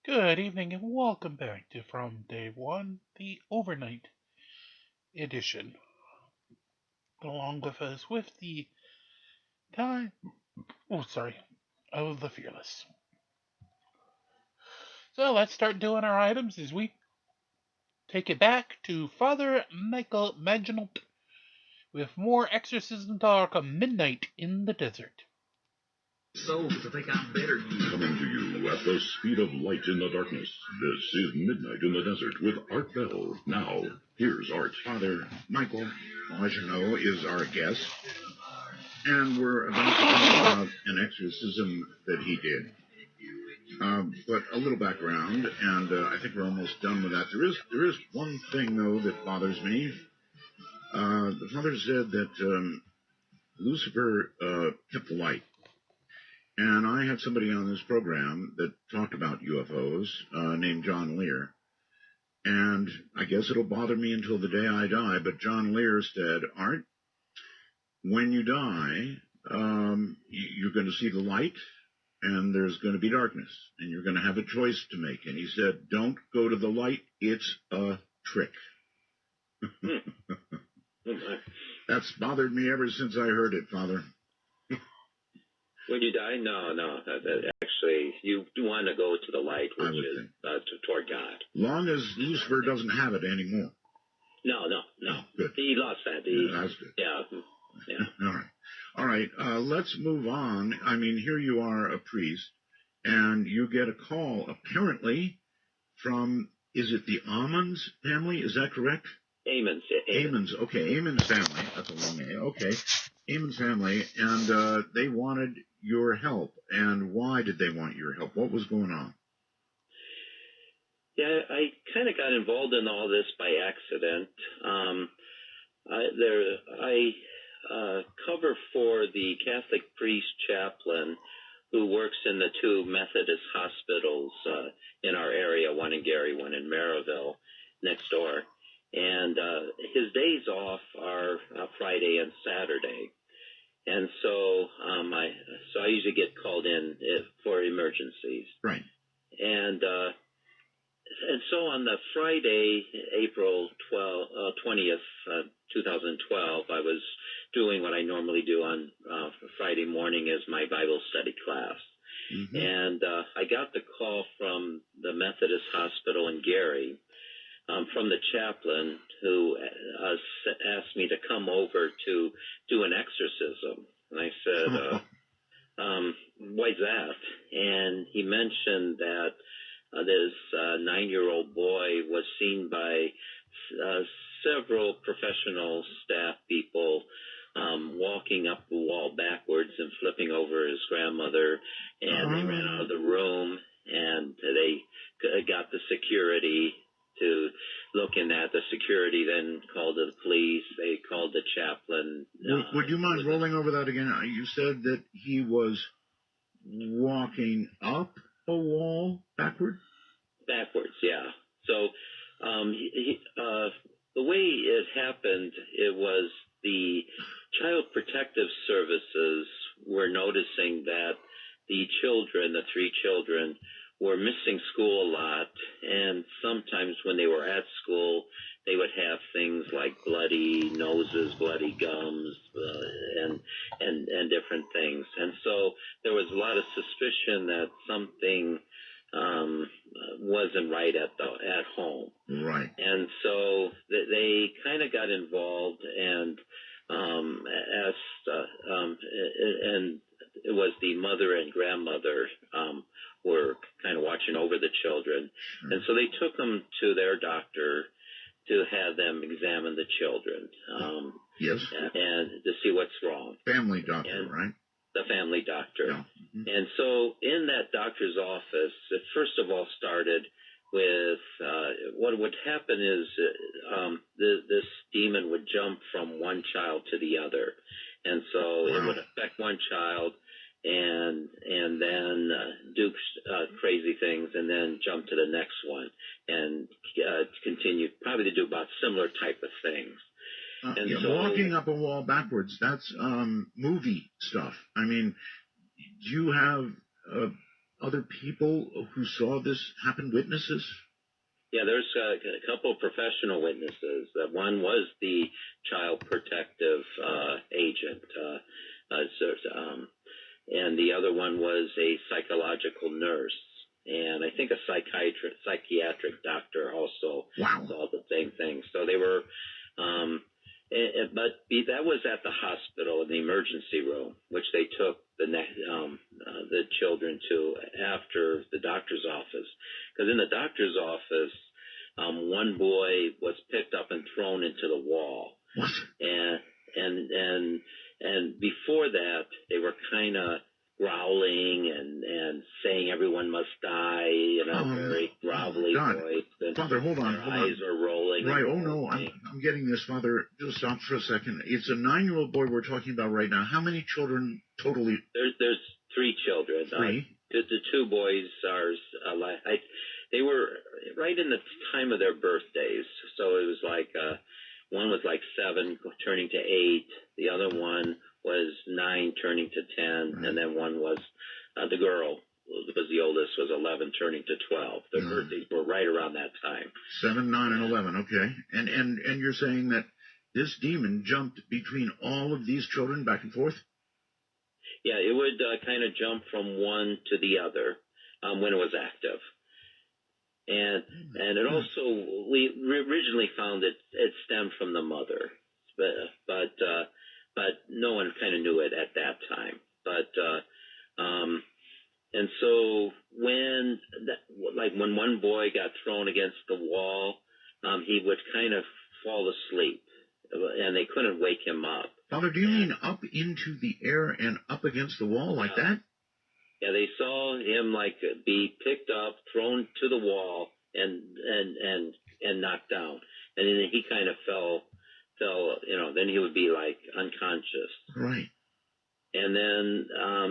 Good evening and welcome back to From Day One, the overnight edition. Along with us with the time, of the Fearless. So let's start doing our items as we take it back to Father Michael Maginot with more exorcism talk of Midnight in the Desert. Souls to think I'm better than you. Coming to you at the speed of light in the darkness, this is Midnight in the Desert with Art Bell. Now, here's Art. Father Michael Maginot is our guest, and we're about to talk about an exorcism that he did. But a little background, and I think we're almost done with that. There is one thing, though, that bothers me. The Father said that Lucifer kept the light. And I had somebody on this program that talked about UFOs named John Lear. And I guess it'll bother me until the day I die, but John Lear said, Art, when you die, you're going to see the light, and there's going to be darkness, and you're going to have a choice to make. And he said, don't go to the light, it's a trick. That's bothered me ever since I heard it, Father. When you die, no. Actually, you do want to go to the light, which is toward God. Long as Lucifer doesn't have it anymore. No. Good. He lost that. That's good. Yeah. All right. Let's move on. I mean, here you are, a priest, and you get a call, apparently, from, is it the Ammons family? Is that correct? Ammons. Ammons. Okay, Ammons family. That's a long name. Okay. Ammons family, and they wanted your help. And why did they want your help? What was going on? Yeah, I kind of got involved in all this by accident. I cover for the Catholic priest chaplain who works in the two Methodist hospitals in our area, one in Gary, one in Maryville, next door. And his days off are Friday and Saturday. And so I usually get called in for emergencies. Right. And so on the Friday, April 20th, 2012, I was doing what I normally do on Friday morning as my Bible study class. Mm-hmm. And I got the call from the Methodist Hospital in Gary from the chaplain who asked me to come over to do an exorcism. And I said, why's that? And he mentioned that this 9-year-old boy was seen by several professional staff people walking up the wall backwards and flipping over his grandmother, and they ran out of the room, and they got the security to look in that. The security then called the police. They called the chaplain. Would you mind rolling over that again? You said that he was walking up a wall backward? Backwards, yeah. So the way it happened, it was the Child Protective Services were noticing that the children, the 3 children, were missing school a lot, and sometimes when they were at school, they would have things like bloody noses, bloody gums, and different things. And so there was a lot of suspicion that something wasn't right at home. Right. And so they kind of got involved and asked, and it was the mother and grandmother were kind of watching over the children. Sure. And so they took them to their doctor to have them examine the children. Yes. And to see what's wrong. Family doctor, right? The family doctor. Yeah. Mm-hmm. And so in that doctor's office, it first of all started with what would happen is this demon would jump from one child to the other. And so it would affect one child and then do crazy things and then jump to the next one and continue probably to do about similar type of things. So, walking up a wall backwards, that's movie stuff. I mean, do you have other people who saw this happen, witnesses? Yeah, there's a couple of professional witnesses. One was the child protective agent, and the other one was a psychological nurse, and I think a psychiatric doctor also saw the same thing. So they were, but that was at the hospital in the emergency room, which they took the children to after the doctor's office, because in the doctor's office, one boy was picked up and thrown into the wall, and before that they were kind of growling and saying everyone must die in a very grovelly voice. And Father, hold on. Their eyes are rolling. Right. Oh no, I'm getting this, Father. Just stop for a second. It's a 9-year-old boy we're talking about right now. How many children totally? There's 3 children. 3. The 2 boys are they were right in the time of their birthdays. So it was like one was like 7 turning to 8. The other one was 9 turning to 10. Right. And then one was the girl was the oldest, was 11 turning to 12. Their birthdays were right around that time. 7, 9, and 11. Okay. And you're saying that this demon jumped between all of these children back and forth? Yeah, it would kind of jump from one to the other when it was active. And it also, we originally found it stemmed from the mother, but no one kind of knew it at that time. And so when one boy got thrown against the wall, he would kind of fall asleep, and they couldn't wake him up. Father, do you mean up into the air and up against the wall like that? Yeah, they saw him be picked up, thrown to the wall, and knocked down, and then he kind of fell. Then he would be unconscious. Right. And then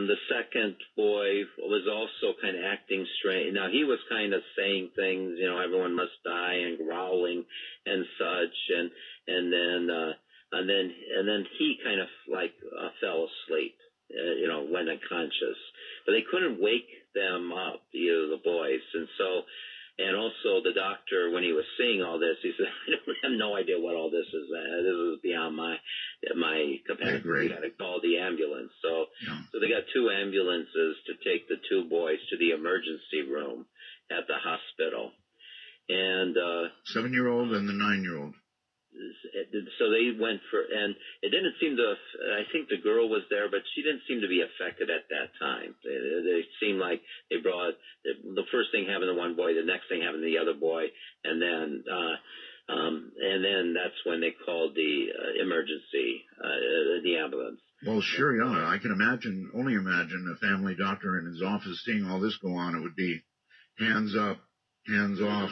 the second boy was also kind of acting strange. Now he was kind of saying things, everyone must die, and growling and such, and then he kind of fell asleep, went unconscious. But they couldn't wake them up, the boys, and also the doctor, when he was seeing all this, he said, I have no idea what all this is. This is beyond my capacity. We got to call the ambulance. So they got 2 ambulances to take the 2 boys to the emergency room at the hospital. And 7-year-old and the 9-year-old. So they went and it didn't seem to, I think the girl was there, but she didn't seem to be affected at that time. They seemed like they brought, the first thing happened to one boy, the next thing happened to the other boy, and then that's when they called the emergency, the ambulance. Well, sure, yeah. I can only imagine a family doctor in his office seeing all this go on. It would be hands up, hands off,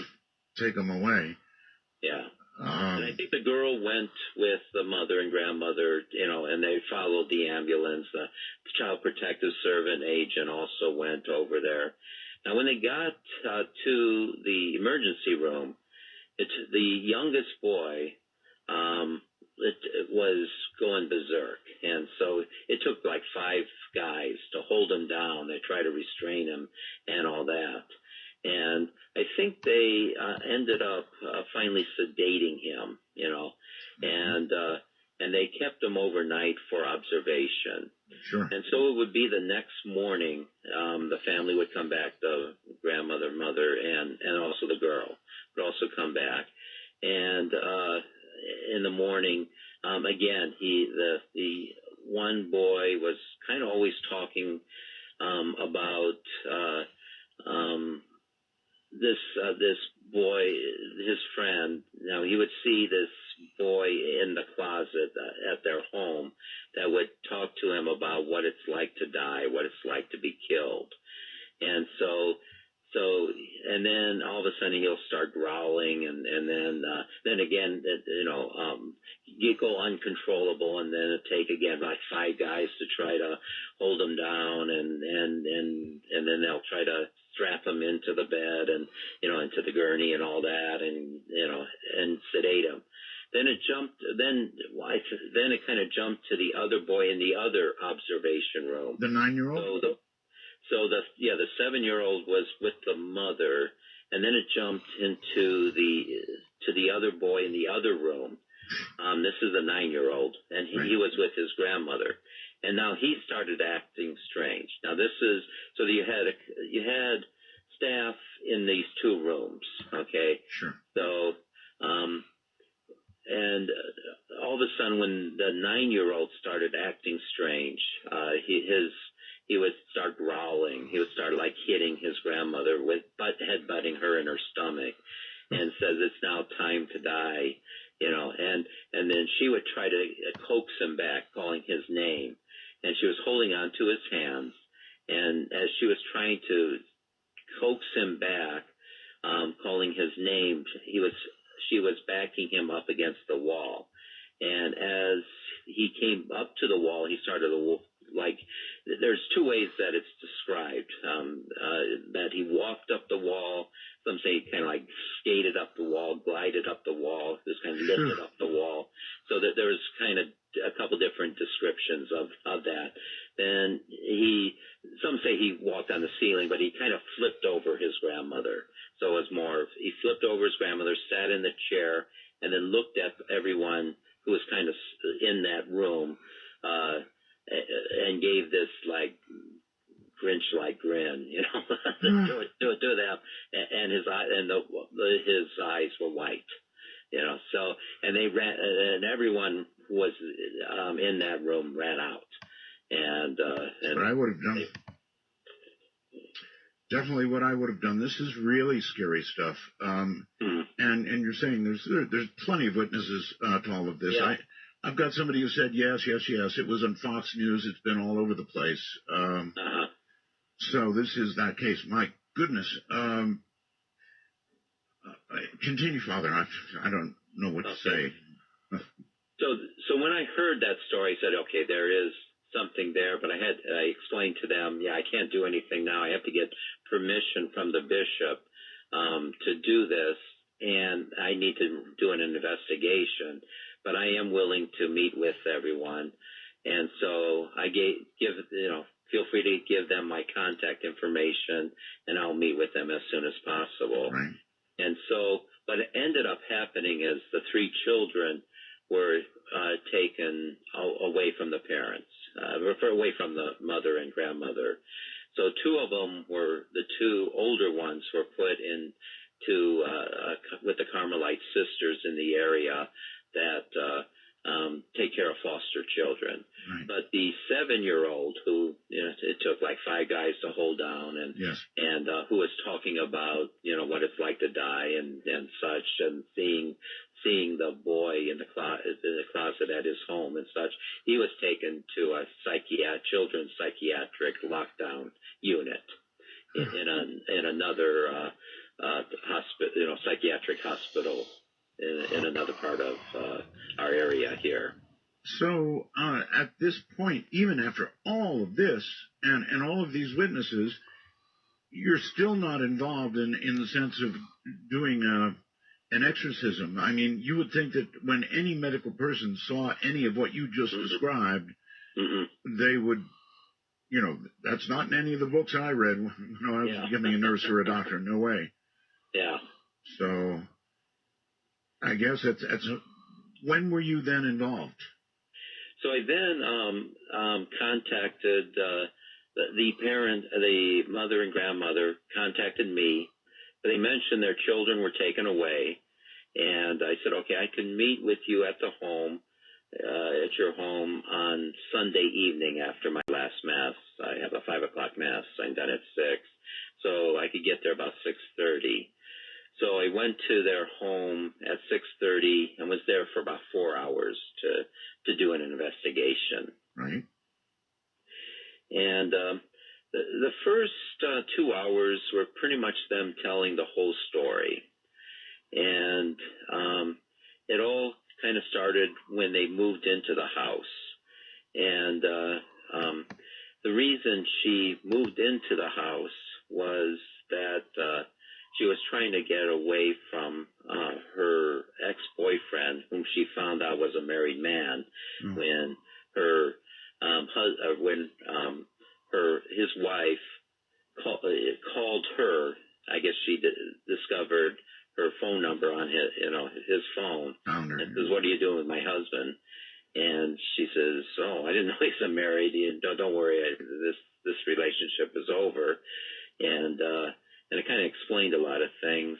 take them away. Yeah. And I think the girl went with the mother and grandmother, and they followed the ambulance. The child protective servant agent also went over there. Now, when they got to the emergency room, the youngest boy it was going berserk. And so it took 5 guys to hold him down. They tried to restrain him and all that. And I think they ended up finally sedating him, and they kept him overnight for observation. Sure. And so it would be the next morning, the family would come back, the grandmother, mother, and also the girl would also come back. And in the morning, again, the one boy was kind of always talking about this boy, his friend. Now he would see this boy in the closet at their home that would talk to him about what it's like to die, what it's like to be killed. And so and then all of a sudden he'll start growling, and then again, you go uncontrollable, and then it'll take again 5 guys to try to hold him down, and then they'll try to strap him into the bed and into the gurney and all that, and sedate him. Then it kind of jumped to the other boy in the other observation room. The 9-year-old? So So the 7-year-old was with the mother, and then it jumped into the other boy in the other room. This is the 9-year-old, and he was with his grandmother, and now he started acting strange. Now this is so that you had staff in these two rooms, okay? Sure. So, and all of a sudden, when the 9-year-old started acting strange, he would start growling. He would start like hitting his grandmother with headbutting her in her stomach, and says it's now time to die, and then she would try to coax him back, calling his name, and she was holding on to his hands, and as she was trying to coax him back, calling his name, she was backing him up against the wall, and as he came up to the wall, he started to there's two ways that it's described, that he walked up the wall. Some say he kind of like skated up the wall, glided up the wall, just kind of lifted up the wall. So that there's kind of a couple different descriptions of that. Then some say he walked on the ceiling, but he kind of flipped over his grandmother. So it was he flipped over his grandmother, sat in the chair, and then looked at everyone who was kind of in that room, and gave this like Grinch-like grin, to them, and his eyes were white, So, and they ran, and everyone who was in that room ran out, and what I would have done. Definitely, what I would have done. This is really scary stuff. And you're saying there's plenty of witnesses to all of this. Yeah. I've got somebody who said yes. It was on Fox News. It's been all over the place. So this is that case. My goodness. Continue, Father. I don't know what to say. So when I heard that story, I said, okay, there is something there, but I explained to them, I can't do anything now. I have to get permission from the bishop to do this, and I need to do an investigation. But I am willing to meet with everyone, and so I feel free to give them my contact information, and I'll meet with them as soon as possible. Right. And so, what ended up happening is the 3 children were taken away from the parents, away from the mother and grandmother. So 2 of them the 2 older ones were put into with the Carmelite sisters in the area that take care of foster children. Right. But the 7-year-old who, it took like 5 guys to hold down, and who was talking about, what it's like to die and such, and seeing the boy in the closet at his home and such, he was taken to a children's psychiatric lockdown unit in another hospital, psychiatric hospital in another part of our area here. So at this point, even after all of this and all of these witnesses, you're still not involved in the sense of doing an exorcism. I mean, you would think that when any medical person saw any of what you just described, they would, that's not in any of the books I read when I was becoming a nurse or a doctor. No way. Yeah. So I guess when were you then involved? So I then contacted the mother and grandmother contacted me. They mentioned their children were taken away, and I said, okay, I can meet with you at the home, at your home on Sunday evening after my last Mass. I have a 5 o'clock Mass. I'm done at 6, so I could get there about 6:30. So I went to their home at 6:30 and was there for about 4 hours to do an investigation. Right. And the first 2 hours were pretty much them telling the whole story. And it all kind of started when they moved into the house. And the reason she moved into the house was that she was trying to get away from her ex-boyfriend, whom she found out was a married man, when his wife called her. I guess she discovered her phone number on his phone. Found her. And says, "What are you doing with my husband?" And she says, "Oh, I didn't know he's married. Don't worry, this relationship is over." And it kind of explained a lot of things.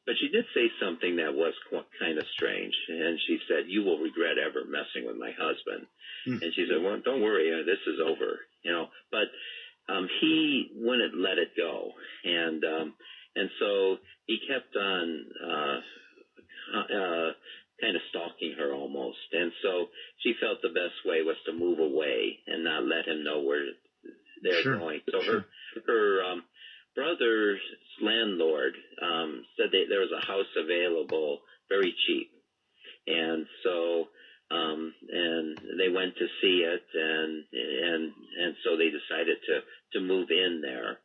But she did say something that was kind of strange. And she said, "You will regret ever messing with my husband." And she said, "Well, don't worry, this is over." But he wouldn't let it go, and so he kept on kind of stalking her almost. And so she felt the best way was to move away and not let him know where they're going. So her brother's landlord said there was a house available very cheap, and so and they went to see it, and so they decided to move in there.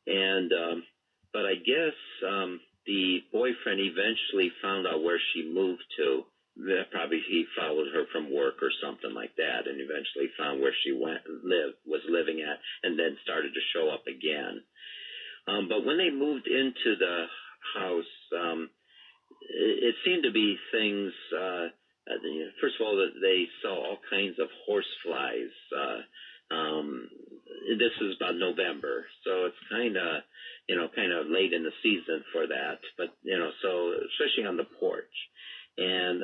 And but I guess the boyfriend eventually found out where she moved to. Probably he followed her from work or something like that, and eventually found where she was living at, and then started to show up again. But when they moved into the house, it seemed to be things. First of all, that they saw all kinds of horse flies. This is about November, so it's kind of late in the season for that. But so especially on the porch, and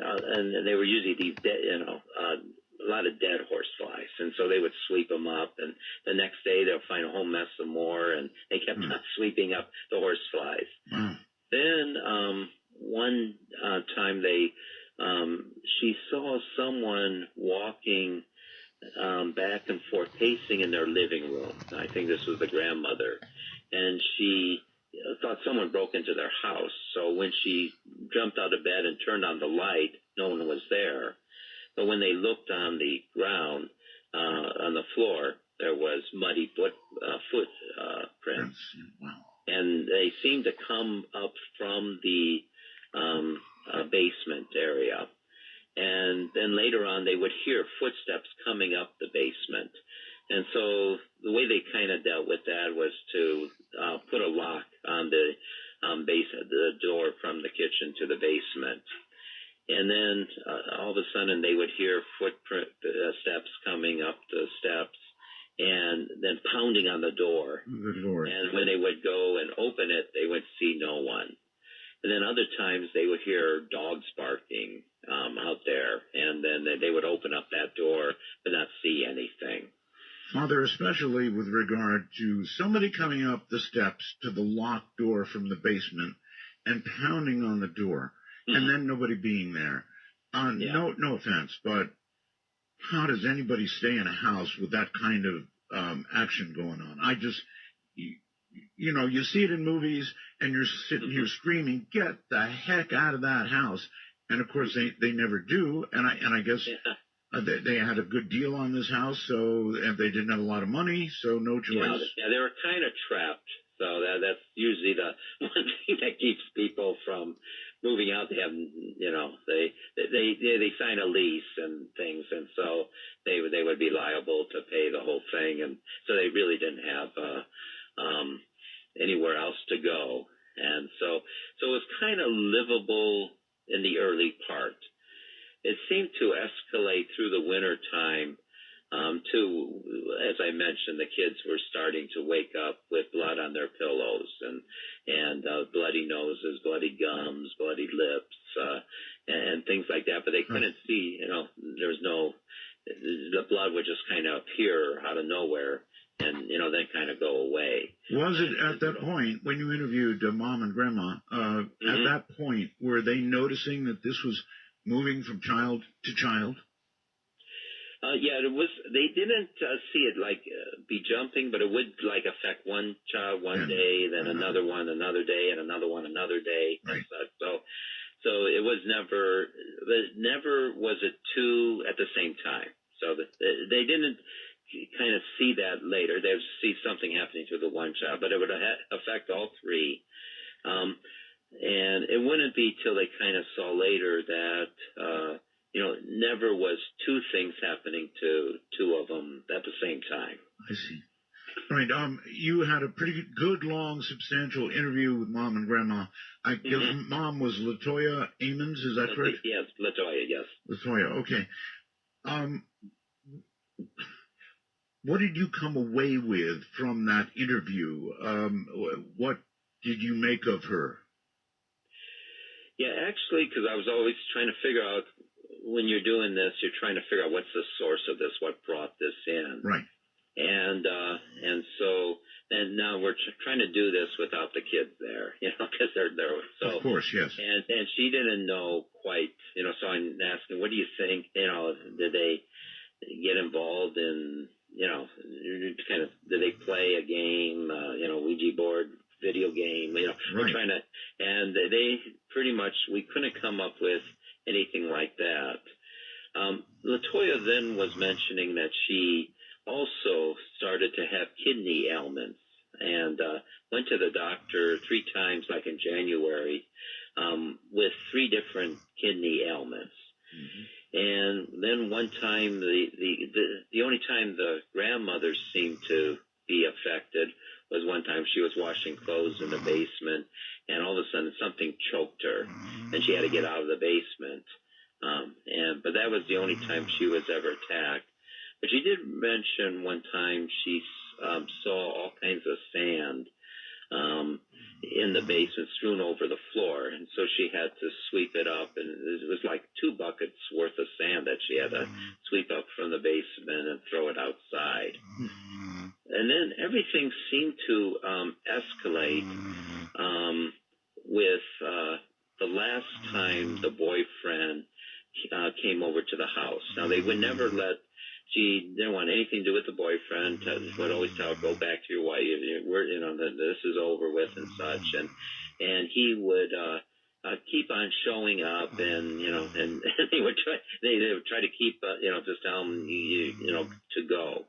they were usually these a lot of dead horse flies, and so they would sweep them up, and the next day they'll find a whole mess of more, and they kept on sweeping up the horse flies. Then one time she saw someone walking back and forth, pacing in their living room. I think this was the grandmother, and she thought someone broke into their house. So when she jumped out of bed and turned on the light, no one was there. But when they looked on the ground, on the floor, there was muddy footprints. Wow. And they seemed to come up from the basement area. And then later on, they would hear footsteps coming up the basement. And so the way they kind of dealt with that was to put a lock on the the door from the kitchen to the basement. And then all of a sudden, they would hear steps coming up the steps, and then pounding on the door. Good Lord. And when they would go and open it, they would see no one. And then other times they would hear dogs barking out there, and then they would open up that door but not see anything. Father, especially with regard to somebody coming up the steps to the locked door from the basement and pounding on the door, and then nobody being there. No offense, but how does anybody stay in a house with that kind of action going on? I just, you see it in movies, and you're sitting here screaming, "Get the heck out of that house!" And of course, they never do. And I guess they had a good deal on this house, and they didn't have a lot of money, so no choice. Yeah, they were kind of trapped. So that's usually the one thing that keeps people from moving out. They have, they sign a lease and things, and so they would be liable to pay the whole thing, and so they really didn't have anywhere else to go, and so it was kind of livable in the early part. It seemed to escalate through the winter time. As I mentioned, the kids were starting to wake up with blood on their pillows and bloody noses, bloody gums, bloody lips, and things like that. But they couldn't see, the blood would just kind of appear out of nowhere and, then kind of go away. Was it at that point, when you interviewed Mom and Grandma, at that point, were they noticing that this was moving from child to child? Yeah, it was. They didn't see it be jumping, but it would affect one child one day, then another one another day, and another one another day. Right. So it was never was it two at the same time. So they didn't kind of see that later. They would see something happening to the one child, but it would affect all three. And it wouldn't be till they kind of saw later that. Never was two things happening to two of them at the same time. I see. Right. You had a pretty good, long, substantial interview with Mom and Grandma. I guess Mom was Latoya Amons. Is that correct? Yes, Latoya. Yes. Latoya. Okay. What did you come away with from that interview? What did you make of her? Yeah, actually, because I was always trying to figure out, when you're doing this, you're trying to figure out what's the source of this, what brought this in. Right. And so, and now we're trying to do this without the kids there, because they're so. Of course, yes. And she didn't know quite, so I'm asking, what do you think? Did they get involved in, did they play a game, Ouija board, video game? Right. We're trying to, and they pretty much, we couldn't come up with anything like that. Latoya then was mentioning that she also started to have kidney ailments and went to the doctor 3 times, like in January, with 3 different kidney ailments. And then one time, the only time the grandmother seemed to be affected was one time she was washing clothes in the basement, and all of a sudden something choked her, and she had to get out of the basement. But that was the only time she was ever attacked. But she did mention one time she saw all kinds of sand in the basement strewn over the floor, and so she had to sweep it up, and it was like 2 buckets worth of sand that she had to sweep up from the basement and throw it outside. And then everything seemed to escalate with the last time the boyfriend came over to the house. Now, they would never let, she didn't want anything to do with the boyfriend, would always tell her, go back to your wife, this is over with and such. And he would keep on showing up, and they would try to keep, just tell him, to go.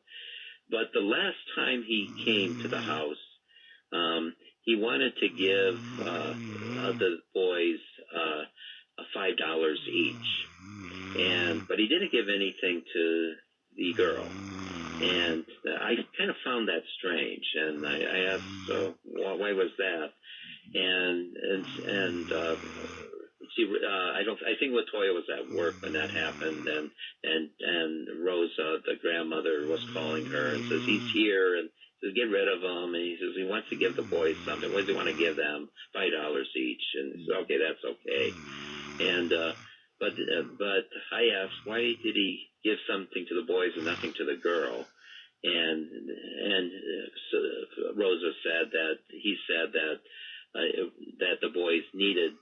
But the last time he came to the house, he wanted to give the boys $5 each, but he didn't give anything to the girl, and I kind of found that strange, and I asked, why was that? And I think Latoya was at work when that happened, and Rosa, the grandmother, was calling her and says, he's here, and says, get rid of him, and he says he wants to give the boys something. What does he want to give them? $5 each. And he says, okay, that's okay. And but I asked, why did he give something to the boys and nothing to the girl? And so Rosa said that he said that the boys needed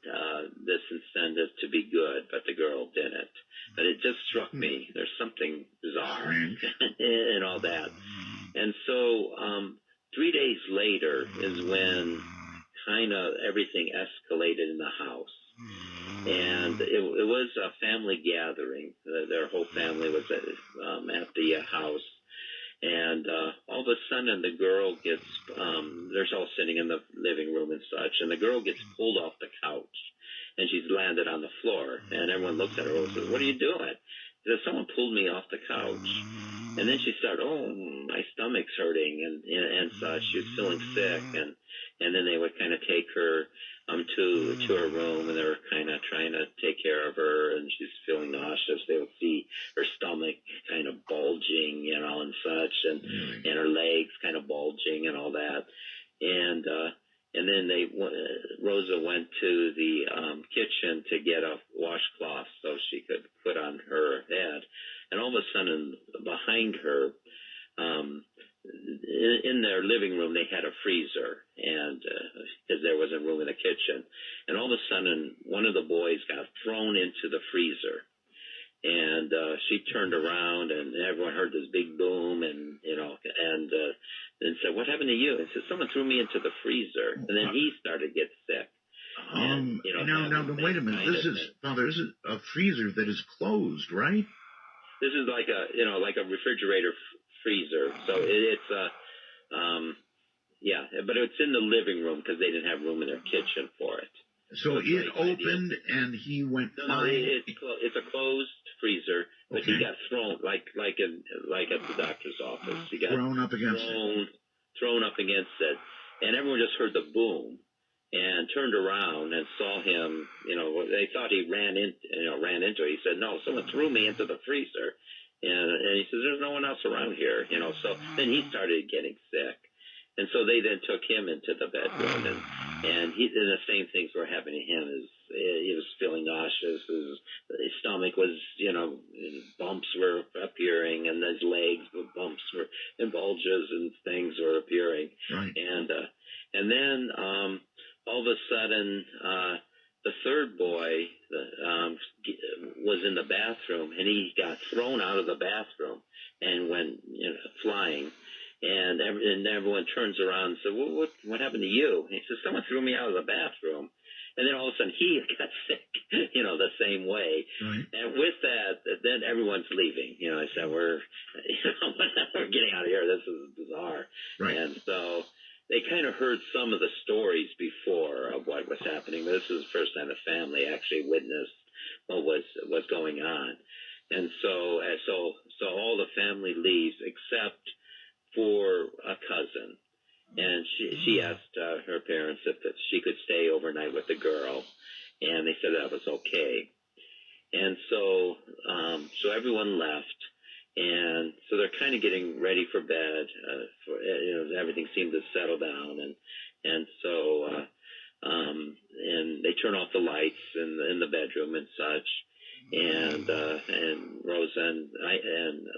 this incentive to be good, but the girl didn't. But it just struck me, there's something bizarre in all that. And so 3 days later is when kind of everything escalated in the house. And it was a family gathering. Their whole family was at the house. And all of a sudden, the girl gets, they're all sitting in the living room and such, and the girl gets pulled off the couch, and she's landed on the floor. And everyone looks at her and says, what are you doing? She says, someone pulled me off the couch. And then she started, my stomach's hurting and such. She was feeling sick. And then they would kind of take her to her room, and they were kind of trying to take care of her, and she's feeling nauseous. They would see her stomach kind of bulging, and such, and her legs kind of bulging and all that. And then Rosa went to the kitchen to get a washcloth so she could put on her head. And all of a sudden, behind her, in their living room, they had a freezer, and because there wasn't room in the kitchen. And all of a sudden, one of the boys got thrown into the freezer, and she turned around, and everyone heard this big boom, and said, "What happened to you?" And said, "Someone threw me into the freezer," and then he started to get sick. Now, wait a minute. This is a freezer that is closed, right? This is like a refrigerator freezer. So it's but it's in the living room because they didn't have room in their kitchen for it. So it opened and he went. No, it's a closed freezer, but he got thrown like at the doctor's office. He got thrown up against it. thrown up against it, and everyone just heard the boom and turned around and saw him. They thought he ran into it. He said, "No, someone threw me into the freezer," and he says, "There's no one else around here." So then he started getting sick. And so they then took him into the bedroom, and the same things were happening to him. He was feeling nauseous. His stomach was, bumps were appearing, and his legs, bumps were, and bulges and things were appearing. Right. And then all of a sudden, the third boy was in the bathroom, and he got thrown out of the bathroom and went flying. And everyone turns around and says, "Well, what happened to you?" And he says, "Someone threw me out of the bathroom." And then all of a sudden he got sick, the same way. Right. And with that, then everyone's leaving. I said, we're getting out of here. This is bizarre. Right. And so they kind of heard some of the stories before of what was happening. But this is the first time the family actually witnessed what was going on. And so all the family leaves except for a cousin, and she asked her parents if she could stay overnight with the girl, and they said that was okay. And so everyone left, and so they're kind of getting ready for bed. Everything seemed to settle down, and so and they turn off the lights in the bedroom and such. And Rosa and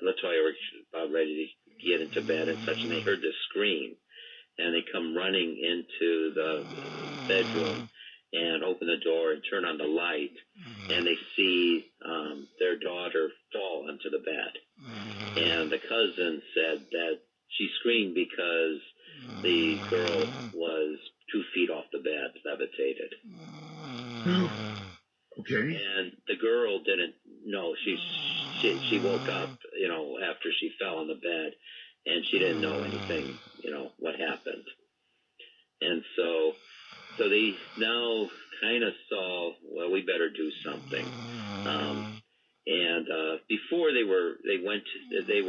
Latoya were about ready to get into bed and such, and they heard this scream, and they come running into the bedroom and open the door and turn on the light, and they see their daughter fall onto the bed. And the cousin said that she screamed because the girl was 2 feet off the bed, levitated. Okay. And the girl didn't know. She woke up, after she fell on the bed, and she didn't know anything, what happened. And so they now kind of saw, well, we better do something. And before they were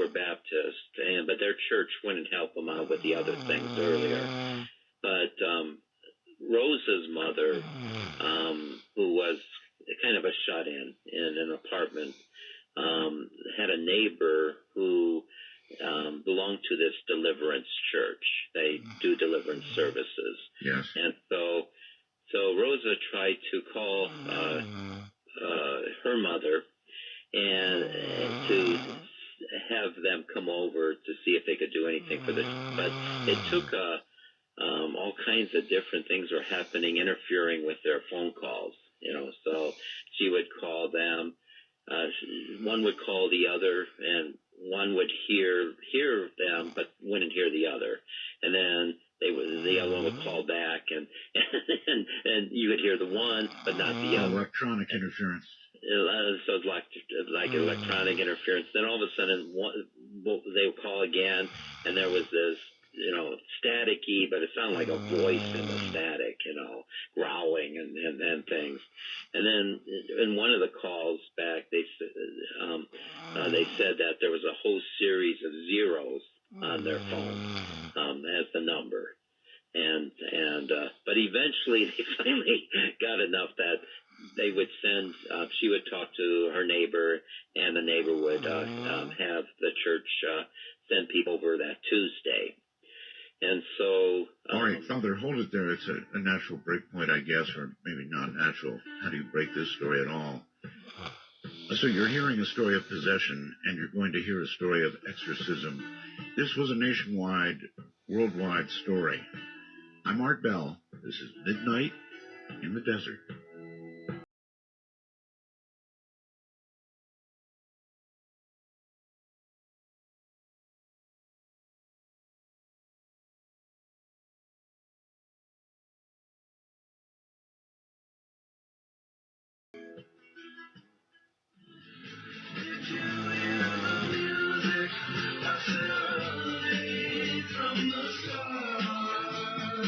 Baptist, but their church wouldn't help them out with the other things earlier. But Rosa's mother, who was kind of a shut-in in an apartment, had a neighbor who belonged to this deliverance church. They do deliverance services. Yes. And so Rosa tried to call her mother and to have them come over to see if they could do anything for this. But it took all kinds of different things were happening, interfering with their phone calls. So she would call them. One would call the other, and one would hear them, but wouldn't hear the other. And then the other one would call back, and you could hear the one, but not the other. Electronic interference. So it's like electronic interference. Then all of a sudden, they would call again, and there was this, staticky, but it sounded like a voice in the static, growling and things. And then in one of the calls back, they said that there was a whole series of zeros on their phone as the number. But eventually they finally got enough that they would send, she would talk to her neighbor, and the neighbor would have the church send people over that Tuesday. And so... all right, Father, hold it there. It's a natural break point, I guess, or maybe not natural. How do you break this story at all? So you're hearing a story of possession, and you're going to hear a story of exorcism. This was a nationwide, worldwide story. I'm Art Bell. This is Midnight in the Desert.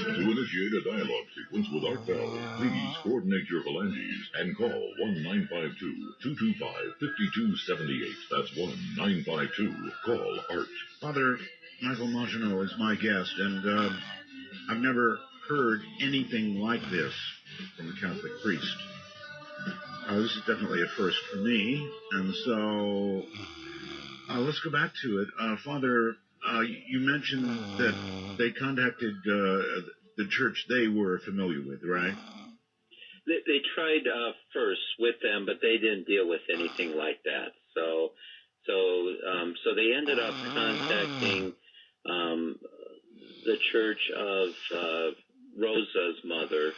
To initiate a dialogue sequence with Art Bell, please coordinate your phalanges and call 1-952-225-5278. That's 1-952. Call Art. Father, Michael Maginot is my guest, and I've never heard anything like this from a Catholic priest. This is definitely a first for me, and so let's go back to it. Father, you mentioned that they contacted the church they were familiar with, right? They tried first with them, but they didn't deal with anything like that. So they ended up contacting the church of Rosa's mother,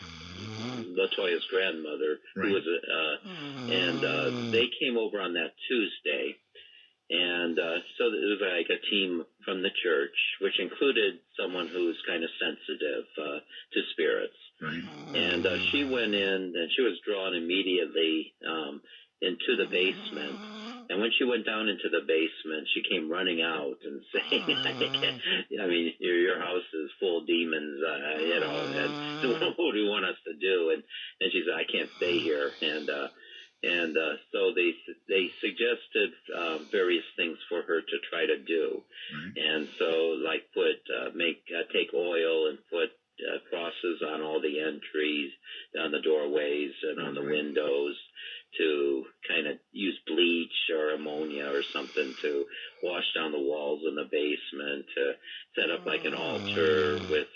Latoya's grandmother, right. who was and they came over on that Tuesday. And so it was like a team from the church, which included someone who's kind of sensitive to spirits. Right. And she went in, and she was drawn immediately into the basement. And when she went down into the basement, she came running out and saying, I mean, your house is full of demons, you know, and what do you want us to do? And she said, I can't stay here. And so they suggested various things for her to try to do, and so like take oil and put crosses on all the entries, on the doorways and on the windows, to kind of use bleach or ammonia or something to wash down the walls in the basement, to set up like an altar with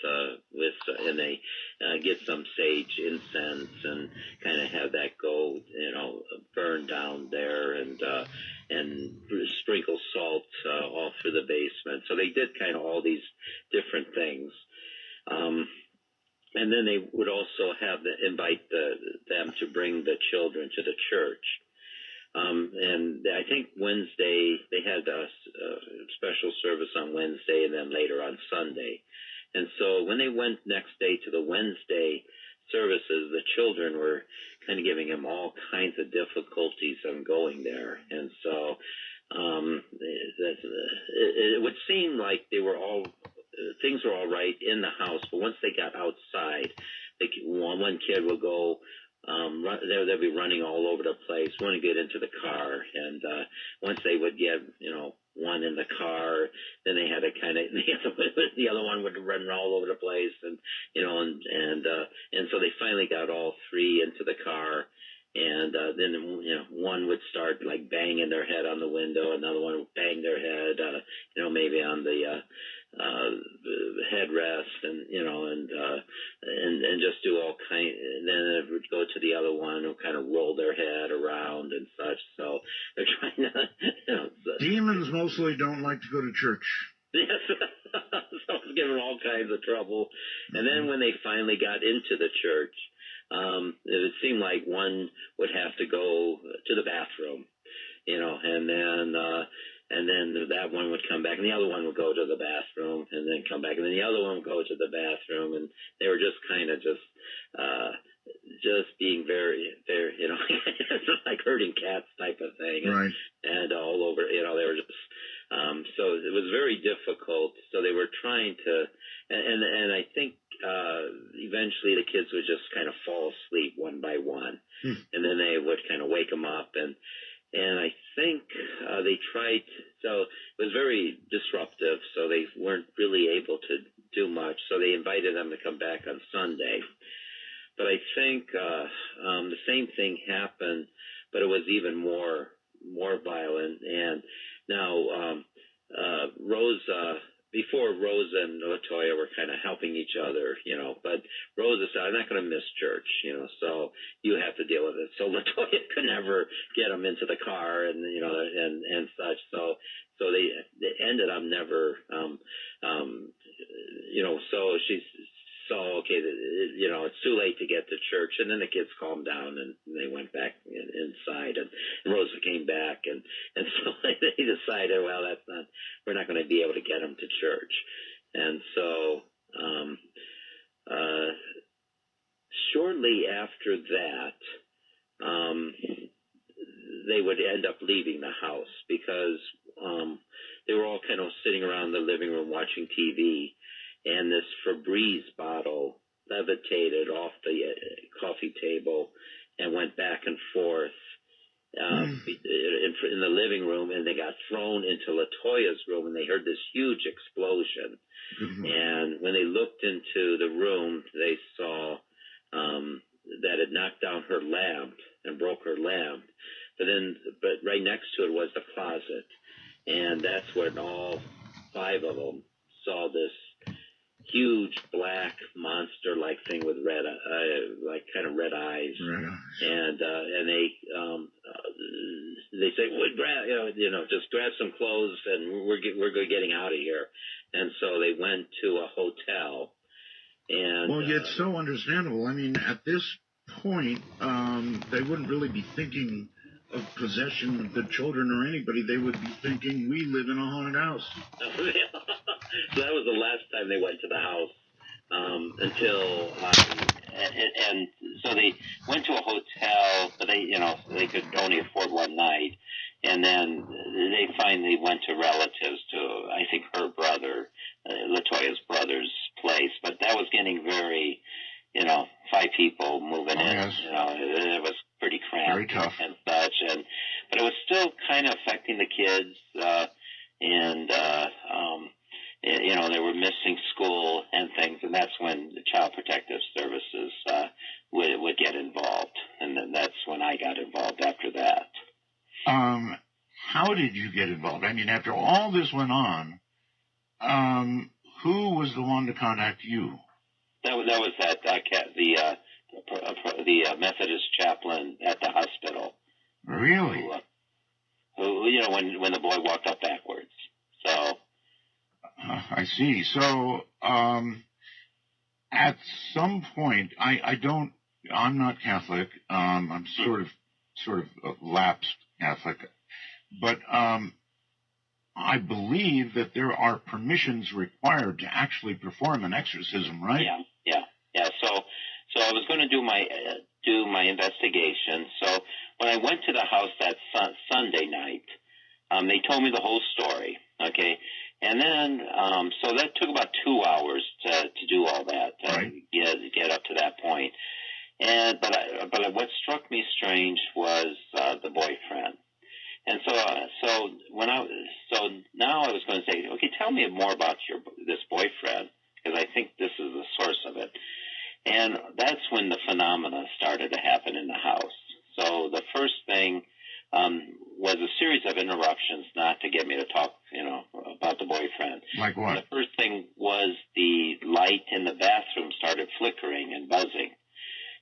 and they get some sage incense and kind of have that go, you know, burn down there, and sprinkle salt all through the basement. So they did kind of all these different things. And then they would also invite them to bring the children to the church. And I think Wednesday, they had a special service on Wednesday and then later on Sunday. And so when they went next day to the Wednesday services, the children were kind of giving them all kinds of difficulties on going there. And so it would seem like things were all right in the house, but once they got outside, one kid would go, they'll be running all over the place, want to get into the car, and once they would get, you know, one in the car, then they had to kind of, the other one would run all over the place, and you know, and so they finally got all three into the car. And then, you know, one would start like banging their head on the window, another one would bang their head, you know, maybe on the headrest, and you know, and just do all kind. And then it would go to the other one who kind of roll their head around and such. So they're trying to, you know. Demons mostly don't like to go to church. Yes, so it's giving all kinds of trouble. And then when they finally got into the church, it would seem like one would have to go to the bathroom, you know, and then that one would come back, and the other one would go to the bathroom, and then come back, and then the other one would go to the bathroom, and they were just kind of just being very, very, you know, like herding cats type of thing, right? And all over, you know, they were just. So it was very difficult. So they were trying to, and I think eventually the kids would just kind of fall asleep one by one, and then they would kind of wake them up, and I think they tried. So it was very disruptive. So they weren't really able to do much. So they invited them to come back on Sunday. But I think the same thing happened, but it was even more violent. And now Rosa, before Rosa and Latoya were kind of helping each other, you know, but Rosa said, I'm not going to miss church, you know, so you have to deal with it. So Latoya could never get them into the car, and, you know, and such. So they ended up never, you know, so okay, you know, it's too late to get to church. And then the kids calmed down, and they went back inside, and Rosa came back, and so they decided, well, we're not going to be able to get them to church. And so shortly after that, they would end up leaving the house, because they were all kind of sitting around the living room watching TV, and this Febreze bottle levitated off the coffee table and went back and forth in the living room, and they got thrown into LaToya's room, and they heard this huge explosion. And when they looked into the room, they saw that it knocked down her lamp and broke her lamp. But right next to it was the closet, and that's when all 5 of them saw this huge black monster-like thing with red, kind of red eyes. And they say, "Well, just grab some clothes, and we're getting out of here." And so they went to a hotel. And well, it's so understandable. I mean, at this point, they wouldn't really be thinking of possession of the children or anybody. They would be thinking, we live in a haunted house. So that was the last time they went to the house until, and so they went to a hotel, but they could only afford one night. And then they finally went to relatives, to, I think, her brother, LaToya's brother's place. But that was getting very, 5 people moving in. Yes. It was pretty cramped. Very tough. And such. But it was still kind of affecting the kids. They were missing school and things. And that's when the Child Protective Services would get involved. And then that's when I got involved after that. How did you get involved? I mean, after all this went on, who was the one to contact you? That was the Methodist chaplain at the hospital. Really? Who when the boy walked up backwards. So. I see. So, at some point, I'm not Catholic. I'm sort of lapsed Catholic. But I believe that there are permissions required to actually perform an exorcism, right? Yeah. So I was going to do my investigation. So when I went to the house that Sunday night, they told me the whole story. Okay, and then so that took about 2 hours to do all that, right. Get up to that point. But what struck me strange was the boyfriend. And so now I was going to say, okay, tell me more about this boyfriend, because I think this is the source of it. And that's when the phenomena started to happen in the house. So the first thing was a series of interruptions, not to get me to talk, about the boyfriend. Like what? And the first thing was the light in the bathroom started flickering and buzzing.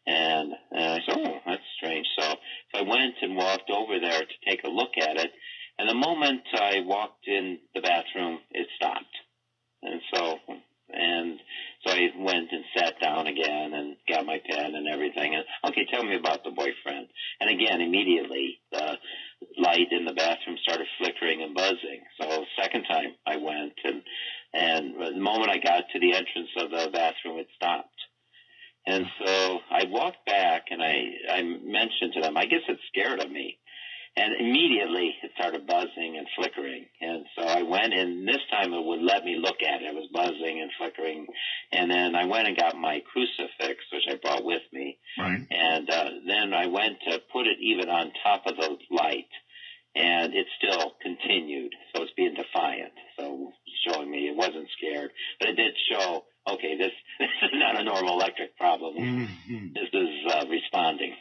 And I said, oh, that's strange. So I went and walked over there to take a look at it. And the moment I walked in the bathroom, it stopped. And so I went and sat down again and got my pen and everything. And, okay, tell me about the boyfriend. And again, immediately, the light in the bathroom started flickering and buzzing. So second time I went, and the moment I got to the entrance of the bathroom, it stopped. And so I walked back, and I mentioned to them, I guess it's scared of me. And immediately it started buzzing and flickering. And so I went, and this time it would let me look at it. It was buzzing and flickering. And then I went and got my crucifix, which I brought with me. Right. And then I went to put it even on top of the light. And it still continued. So it's being defiant. So showing me it wasn't scared. But it did show, okay, this is not a normal electric problem. Mm-hmm. This is responding.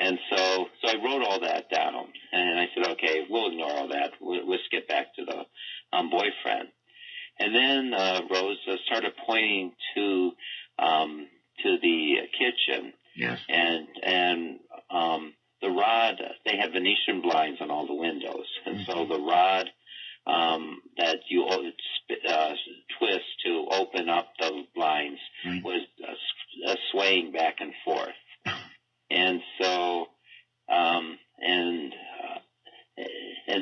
And so I wrote all that down, and I said, okay, we'll ignore all that. Let's get back to the boyfriend. And then Rose started pointing to the kitchen. Yes. And the rod, they had Venetian blinds on all the windows. And so the rod that you twist to open up the blinds was swaying back and forth. And so, and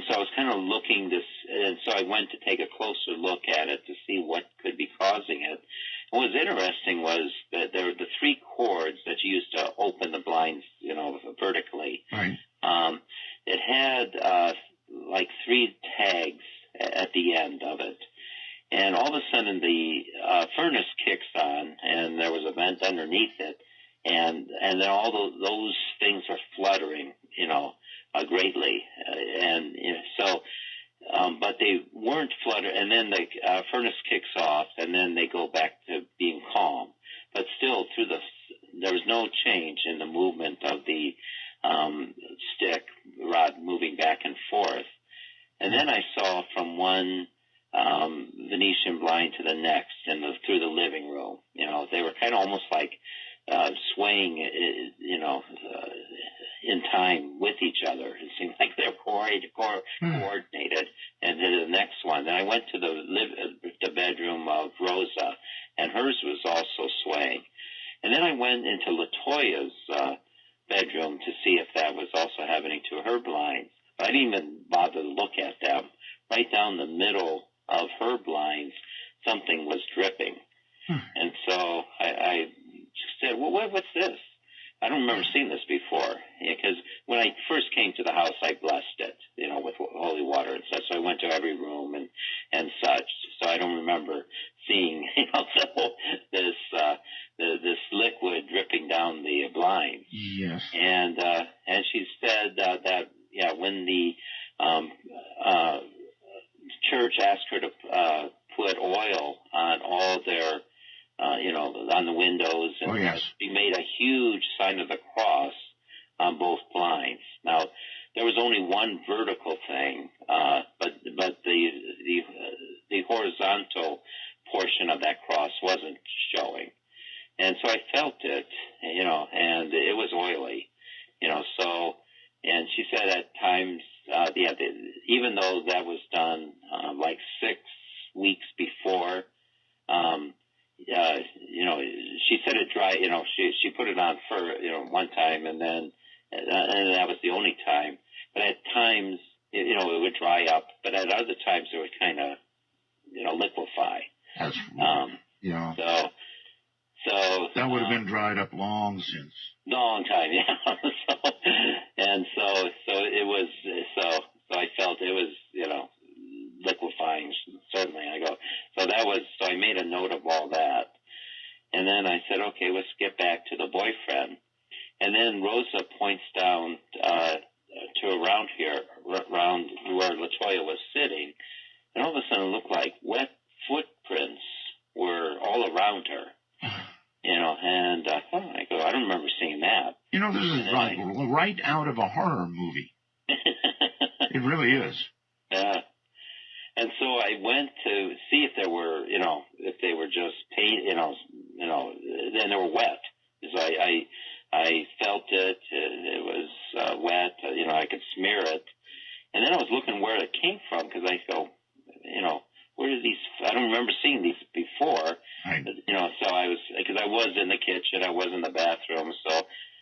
so I was kind of looking and so I went to take a closer look at it to see what could be causing it. And what was interesting was that there were the 3 cords that you used to open the blinds, vertically. Right. It had, like 3 tags at the end of it. And all of a sudden the, furnace kicks on, and there was a vent underneath it. And then all those things are fluttering, greatly, and so. But they weren't fluttered, and then the furnace kicks off, and then they go back to being calm. But still, there was no change in the movement of the stick rod moving back and forth. And then I saw from one Venetian blind to the next, and through the living room. They were kind of almost like swaying, in time with each other. It seemed like they were coordinated. And then the next one. Then I went to the bedroom of Rosa, and hers was also swaying. And then I went into LaToya's bedroom to see if that was also happening to her blinds. But I didn't even bother to look at them. Right down the middle of her blinds, something was dripping. And so I said, well, what's this? I don't remember seeing this before, because when I first came to the house, I blessed it, with holy water and such. So I went to every room and such. So I don't remember seeing, this liquid dripping down the blinds. Yes. And she said that when the church asked her to put oil on all their on the windows, and she made a huge sign of the cross on both blinds. Now, there was only one vertical thing, but the horizontal portion of that cross wasn't showing. And so I felt it, and it was oily, so, and she said at times, even though that was done like 6 weeks before, she said it dry, she put it on for, one time, and then, and that was the only time. But at times, it would dry up, but at other times it would kind of, liquefy. That's So that would have been dried up long since. Long time, yeah. So it was, so I felt it was, liquefying, certainly. So I made a note of all that. And then I said, okay, let's get back to the boyfriend. And then Rosa points down to around here, around where LaToya was sitting, and all of a sudden it looked like wet footprints were all around her. And I go, I don't remember seeing that. This is like right out of a horror movie. It really is. Yeah. And so I went to see if there were, if they were just paint, then they were wet. So I felt it. It was wet. I could smear it. And then I was looking where it came from, because I go, where did these? I don't remember seeing these before. Right. So I was, because I was in the kitchen, I was in the bathroom,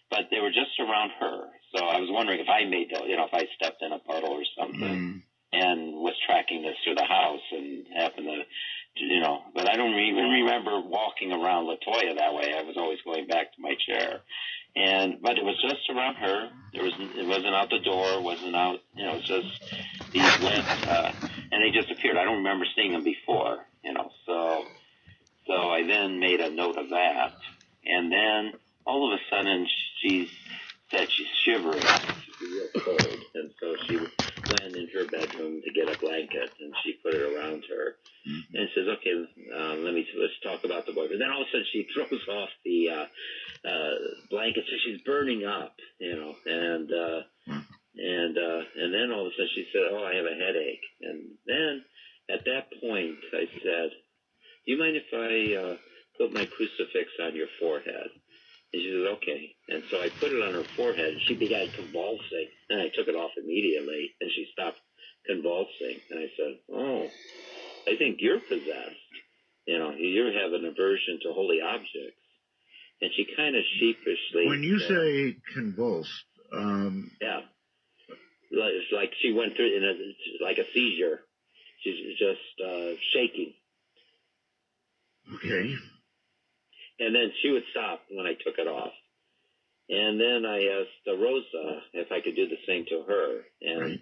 but they were just around her. So I was wondering if I made, if I stepped in a puddle or something, and was tracking this through the house and happened to, but I don't even remember walking around LaToya that way. I was always going back to my chair. But it was just around her. It wasn't out the door, wasn't out, it was just these went, and they just appeared. I don't remember seeing them before, so I then made a note of that. And then all of a sudden she said she's shivering. She's real cold. And so she went into her bedroom to get a blanket, and she put it around her. And says, okay, let's talk about the boyfriend. Then all of a sudden she throws off the blanket, so she's burning up, and then all of a sudden she said, oh, I have a headache. And then at that point I said, do you mind if I put my crucifix on your forehead? And she said, okay. And so I put it on her forehead, and she began convulsing, and I took it off immediately, and she stopped convulsing. And I said, oh, I think you're possessed. You have an aversion to holy objects. And she kind of sheepishly... When you say convulse... yeah. It's like she went through like a seizure. She's just shaking. Okay. And then she would stop when I took it off. And then I asked Rosa if I could do the same to her. And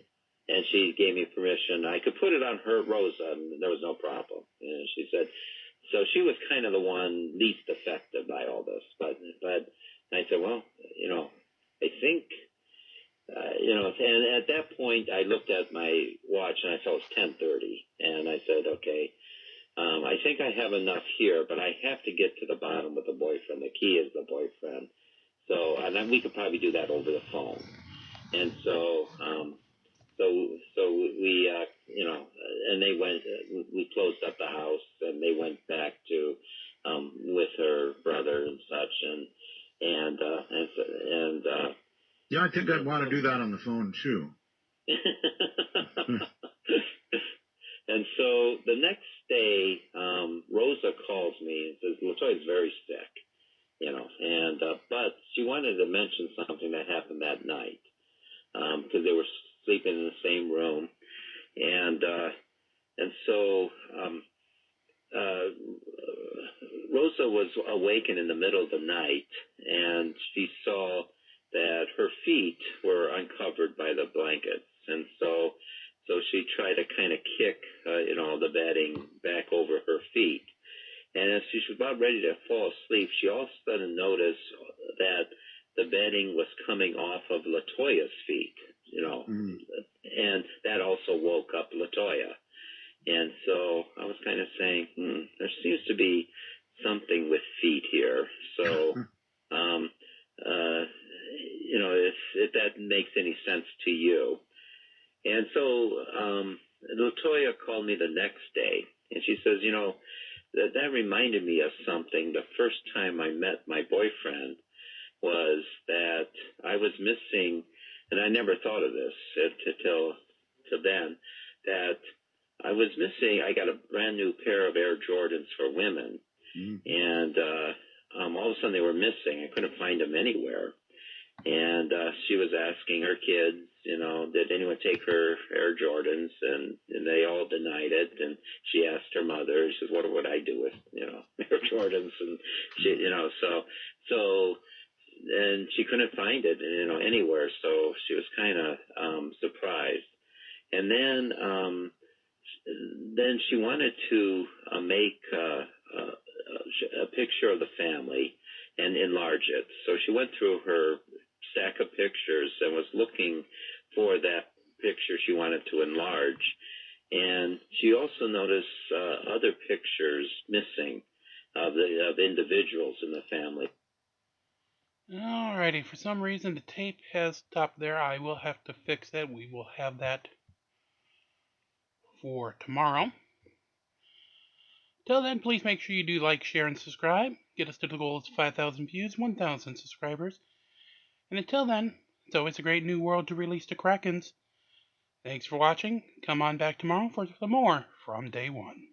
she gave me permission. I could put it on her, Rosa, and there was no problem. And she said, so she was kind of the one least affected by all this. But I said, well, I think, and at that point, I looked at my watch and I saw it was 10:30, and I said, okay, I think I have enough here, but I have to get to the bottom with the boyfriend. The key is the boyfriend. So, and then we could probably do that over the phone. And so, so we, and they went. We closed up the house, and they went back to with her brother and such, and yeah, I think I'd want to do that on the phone too. And so the next day, Rosa calls me and says, "Latoya's very sick, and but she wanted to mention something that happened that night because they were sleeping in the same room, and so Rosa was awakened in the middle of the night, and she saw that her feet were uncovered by the blankets, and so she tried to kind of kick, the bedding back over her feet. And as she was about ready to fall asleep, she all of a sudden noticed that the bedding was coming off of Latoya's feet, and that also woke up Latoya. And so I was kind of saying, there seems to be something with feet here. So, if that makes any sense to you. And so Latoya called me the next day, and she says, that reminded me of something. The first time I met my boyfriend was that I was missing, and I never thought of this till then, that I was missing. I got a brand new pair of Air Jordans for women, and all of a sudden they were missing. I couldn't find them anywhere. And she was asking her kids, did anyone take her Air Jordans? And they all denied it. And she asked her mother, she says, what would I do with, Air Jordans? And she, so and she couldn't find it, anywhere. So she was kind of surprised. And then she wanted to make a picture of the family and enlarge it. So she went through her stack of pictures and was looking for that picture she wanted to enlarge. And she also noticed other pictures missing of individuals in the family. Alrighty, for some reason the tape has stopped there. I will have to fix that. We will have that for tomorrow. Till then, please make sure you do like, share, and subscribe. Get us to the goal of 5,000 views, 1,000 subscribers. And until then, it's always a great new world to release to Krakens. Thanks for watching. Come on back tomorrow for some more from Day One.